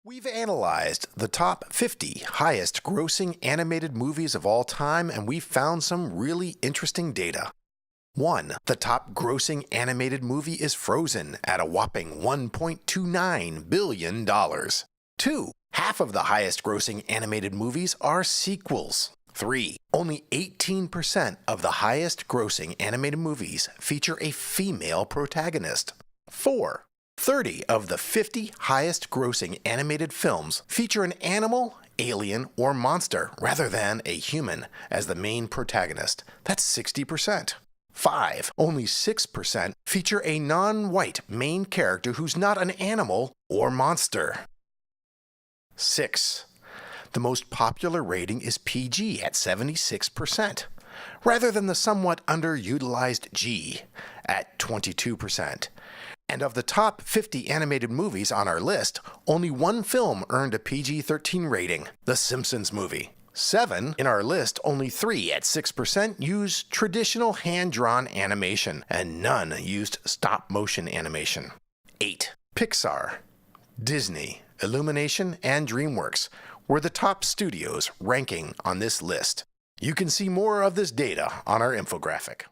We've analyzed the top 50 highest grossing animated movies of all time, and we've found some really interesting data. 1. The top grossing animated movie is Frozen at a whopping $1.29 billion. 2. Half of the highest grossing animated movies are sequels. 3. Only 18% of the highest grossing animated movies feature a female protagonist. 4. 30 of the 50 highest grossing animated films feature an animal, alien, or monster rather than a human as the main protagonist. That's 60%. 5. Only 6% feature a non-white main character who's not an animal or monster. 6. The most popular rating is PG at 76%, rather than the somewhat underutilized G at 22%. And of the top 50 animated movies on our list, only one film earned a PG-13 rating, The Simpsons movie. 7 in our list, only 3 at 6% use traditional hand-drawn animation, and none used stop-motion animation. 8. Pixar, Disney, Illumination, and DreamWorks were the top studios ranking on this list. You can see more of this data on our infographic.